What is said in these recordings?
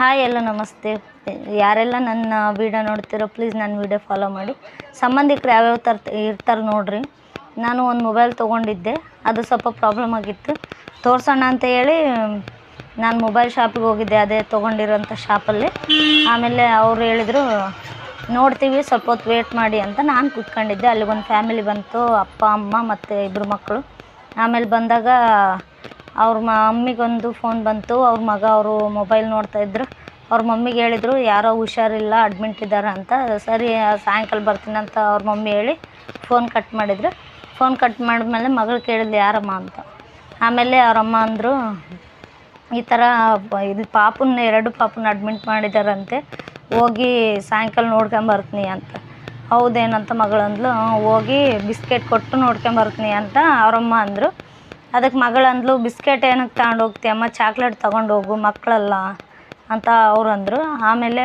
Hi ಎಲ್ಲ ನಮಸ್ತೆ. ಯಾರೆಲ್ಲ ನನ್ನ ವೀಡಿಯೋ ನೋಡ್ತಿರೋ ಪ್ಲೀಸ್ ನನ್ನ ವೀಡಿಯೋ ಫಾಲೋ ಮಾಡಿ. ಸಂಬಂಧಿಕರು ಯಾವ್ಯಾವ ಥರ ಇರ್ತಾರೆ ನೋಡಿರಿ. ನಾನು ಒಂದು ಮೊಬೈಲ್ ತೊಗೊಂಡಿದ್ದೆ, ಅದು ಸ್ವಲ್ಪ ಪ್ರಾಬ್ಲಮ್ ಆಗಿತ್ತು. ತೋರಿಸೋಣ ಅಂತ ಹೇಳಿ ನಾನು ಮೊಬೈಲ್ ಶಾಪಿಗೆ ಹೋಗಿದ್ದೆ, ಅದೇ ತೊಗೊಂಡಿರೋಂಥ ಶಾಪಲ್ಲಿ. ಆಮೇಲೆ ಅವರು ಹೇಳಿದರು ನೋಡ್ತೀವಿ, ಸ್ವಲ್ಪ ಹೊತ್ತು ವೇಟ್ ಮಾಡಿ ಅಂತ. ನಾನು ಕೂತ್ಕೊಂಡಿದ್ದೆ. ಅಲ್ಲಿ ಒಂದು ಫ್ಯಾಮಿಲಿ ಬಂತು, ಅಪ್ಪ ಅಮ್ಮ ಮತ್ತು ಇಬ್ಬರು ಮಕ್ಕಳು. ಆಮೇಲೆ ಬಂದಾಗ ಅವ್ರ ಮಮ್ಮಿಗೊಂದು ಫೋನ್ ಬಂತು. ಅವ್ರ ಮಗ ಅವರು ಮೊಬೈಲ್ ನೋಡ್ತಾಯಿದ್ರು. ಅವ್ರ ಮಮ್ಮಿಗೆ ಹೇಳಿದರು ಯಾರೋ ಹುಷಾರಿಲ್ಲ, ಅಡ್ಮಿಂಟ್ ಇದ್ದಾರೆ ಅಂತ. ಸರಿ ಸಾಯಂಕಾಲ ಬರ್ತೀನಿ ಅಂತ ಅವ್ರ ಮಮ್ಮಿ ಹೇಳಿ ಫೋನ್ ಕಟ್ ಮಾಡಿದರು. ಫೋನ್ ಕಟ್ ಮಾಡಿದ್ಮೇಲೆ ಮಗಳು ಕೇಳಿದ್ಲು ಯಾರಮ್ಮ ಅಂತ. ಆಮೇಲೆ ಅವರಮ್ಮ ಅಂದರು ಈ ಥರ ಇದು ಎರಡು ಪಾಪುನ ಅಡ್ಮಿಂಟ್ ಮಾಡಿದಾರಂತೆ, ಹೋಗಿ ಸಾಯಂಕಾಲ ನೋಡ್ಕೊಂಬರ್ತೀನಿ ಅಂತ. ಹೌದೇನಂತ ಮಗಳಂದ್ಲು. ಹೋಗಿ ಬಿಸ್ಕೆಟ್ ಕೊಟ್ಟು ನೋಡ್ಕೊಂಬರ್ತೀನಿ ಅಂತ ಅವರಮ್ಮ ಅಂದರು. ಅದಕ್ಕೆ ಮಗಳಂದ್ಲು ಬಿಸ್ಕೆಟ್ ಏನಕ್ಕೆ ತಗೊಂಡು ಹೋಗ್ತೀಯಮ್ಮ, ಚಾಕ್ಲೇಟ್ ತೊಗೊಂಡು ಹೋಗು, ಮಕ್ಕಳಲ್ಲ ಅಂತ ಅವ್ರು ಅಂದರು. ಆಮೇಲೆ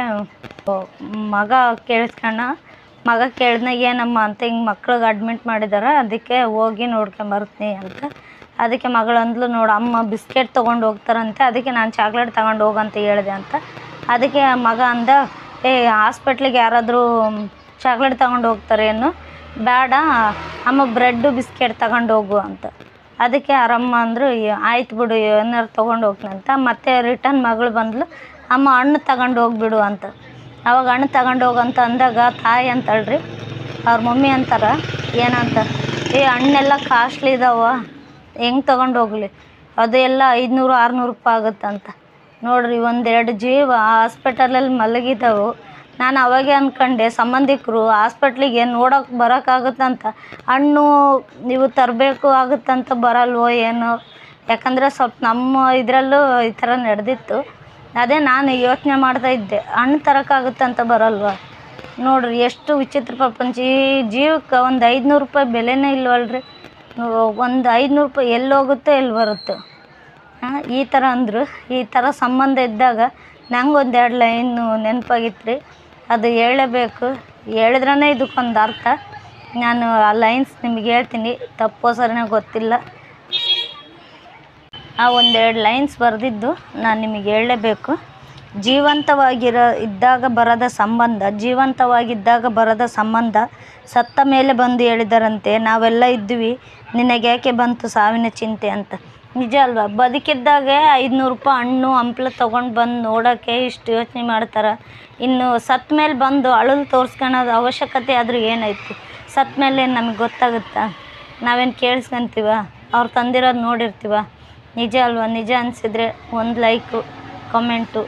ಮಗ ಕೇಳಿದ್ನ ಏನಮ್ಮ ಅಂತ, ಹಿಂಗೆ ಮಕ್ಳಿಗೆ ಅಡ್ಮಿಂಟ್ ಮಾಡಿದ್ದಾರೆ, ಅದಕ್ಕೆ ಹೋಗಿ ನೋಡ್ಕೊಂಬರ್ತೀನಿ ಅಂತ. ಅದಕ್ಕೆ ಮಗಳಂದ್ಲು ನೋಡು ಅಮ್ಮ ಬಿಸ್ಕೆಟ್ ತೊಗೊಂಡು ಹೋಗ್ತಾರಂತೆ, ಅದಕ್ಕೆ ನಾನು ಚಾಕ್ಲೇಟ್ ತಗೊಂಡು ಹೋಗಂತ ಹೇಳಿದೆ ಅಂತ. ಅದಕ್ಕೆ ಮಗ ಅಂದ ಹಾಸ್ಪಿಟ್ಲಿಗೆ ಯಾರಾದರೂ ಚಾಕ್ಲೇಟ್ ತಗೊಂಡು ಹೋಗ್ತಾರೇನು, ಬೇಡ ಅಮ್ಮ ಬ್ರೆಡ್ಡು ಬಿಸ್ಕೆಟ್ ತಗೊಂಡು ಹೋಗು ಅಂತ. ಅದಕ್ಕೆ ಅವರಮ್ಮ ಅಂದರು ಆಯ್ತು ಬಿಡು ಏನಾರು ತೊಗೊಂಡು ಹೋಗ್ತೀನಿ ಅಂತ. ಮತ್ತೆ ರಿಟರ್ನ್ ಮಗಳು ಬಂದಳು, ಅಮ್ಮ ಹಣ್ಣು ತಗೊಂಡು ಹೋಗ್ಬಿಡು ಅಂತ. ಅವಾಗ ಹಣ್ಣು ತಗೊಂಡು ಹೋಗಂತ ಅಂದಾಗ ತಾಯಿ ಅಂತಳ್ರಿ ಅವ್ರ ಮಮ್ಮಿ ಅಂತಾರೆ ಏನಂತ, ಹಣ್ಣೆಲ್ಲ ಕಾಸ್ಟ್ಲಿ ಇದಾವ, ಹೆಂಗೆ ತೊಗೊಂಡು ಹೋಗಲಿ, ಅದು ಎಲ್ಲ 500-600 ರೂಪಾಯಿ ಆಗುತ್ತಂತ. ನೋಡಿರಿ, ಒಂದೆರಡು ಜೀವ ಹಾಸ್ಪಿಟಲಲ್ಲಿ ಮಲಗಿದ್ದಾವೆ. ನಾನು ಅವಾಗೆ ಅಂದ್ಕೊಂಡೆ ಸಂಬಂಧಿಕರು ಹಾಸ್ಪಿಟ್ಲಿಗೆ ನೋಡೋಕೆ ಬರೋಕ್ಕಾಗುತ್ತಂತ, ಹಣ್ಣು ನೀವು ತರಬೇಕು ಆಗುತ್ತಂತ ಬರಲ್ವೋ ಏನೋ. ಯಾಕಂದರೆ ಸ್ವಲ್ಪ ನಮ್ಮ ಇದರಲ್ಲೂ ಈ ಥರ ನಡೆದಿತ್ತು. ಅದೇ ನಾನು ಯೋಚನೆ ಮಾಡ್ತಾಯಿದ್ದೆ, ಹಣ್ಣು ತರೋಕ್ಕಾಗುತ್ತಂತ ಬರಲ್ವ. ನೋಡಿರಿ ಎಷ್ಟು ವಿಚಿತ್ರ ಪ್ರಪಂಚ. ಈ ಜೀವಕ್ಕೆ ಒಂದು 500 ರೂಪಾಯಿ ಬೆಲೆನೇ ಇಲ್ವಲ್ರಿ. ಒಂದು 500 ರೂಪಾಯಿ ಎಲ್ಲಿ ಹೋಗುತ್ತೋ ಎಲ್ಲಿ ಬರುತ್ತೋ. ಈ ಥರ ಅಂದರು. ಈ ಥರ ಸಂಬಂಧ ಇದ್ದಾಗ ನಂಗೆ ಒಂದೆರಡು ಲೈನು ನೆನಪಾಗಿತ್ತು ರೀ, ಅದು ಹೇಳಬೇಕು. ಹೇಳಿದ್ರೇ ಇದಕ್ಕೊಂದು ಅರ್ಥ. ನಾನು ಆ ಲೈನ್ಸ್ ನಿಮಗೆ ಹೇಳ್ತೀನಿ, ತಪ್ಪೋ ಸರಿನೋ ಗೊತ್ತಿಲ್ಲ. ಆ ಒಂದೆರಡು ಲೈನ್ಸ್ ಬರೆದಿದ್ದು ನಾನು ನಿಮಗೆ ಹೇಳಲೇಬೇಕು. ಜೀವಂತವಾಗಿದ್ದಾಗ ಬರದ ಸಂಬಂಧ ಸತ್ತ ಮೇಲೆ ಬಂದು ಹೇಳಿದರಂತೆ, ನಾವೆಲ್ಲ ಇದ್ವಿ, ನಿನಗೆ ಯಾಕೆ ಬಂತು ಸಾವಿನ ಚಿಂತೆ ಅಂತ. ನಿಜ ಅಲ್ವಾ? ಬದುಕಿದ್ದಾಗೆ 500 ರೂಪಾಯಿ ಹಣ್ಣು ಹಂಪ್ಲು ತೊಗೊಂಡು ಬಂದು ನೋಡೋಕ್ಕೆ ಇಷ್ಟು ಯೋಚನೆ ಮಾಡ್ತಾರೆ. ಇನ್ನು ಸತ್ತ ಮೇಲೆ ಬಂದು ಅಳಲು ತೋರಿಸ್ಕೊಳೋದು ಅವಶ್ಯಕತೆ ಆದರೂ ಏನೈತಿ? ಸತ್ತ ಮೇಲೆ ಏನು ನಮಗೆ ಗೊತ್ತಾಗುತ್ತಾ? ನಾವೇನು ಕೇಳಿಸ್ಕೊಂತೀವ? ಅವ್ರು ತಂದಿರೋದು ನೋಡಿರ್ತೀವ? ನಿಜ ಅಲ್ವಾ? ನಿಜ ಅನಿಸಿದರೆ ಒಂದು ಲೈಕು, ಕಮೆಂಟು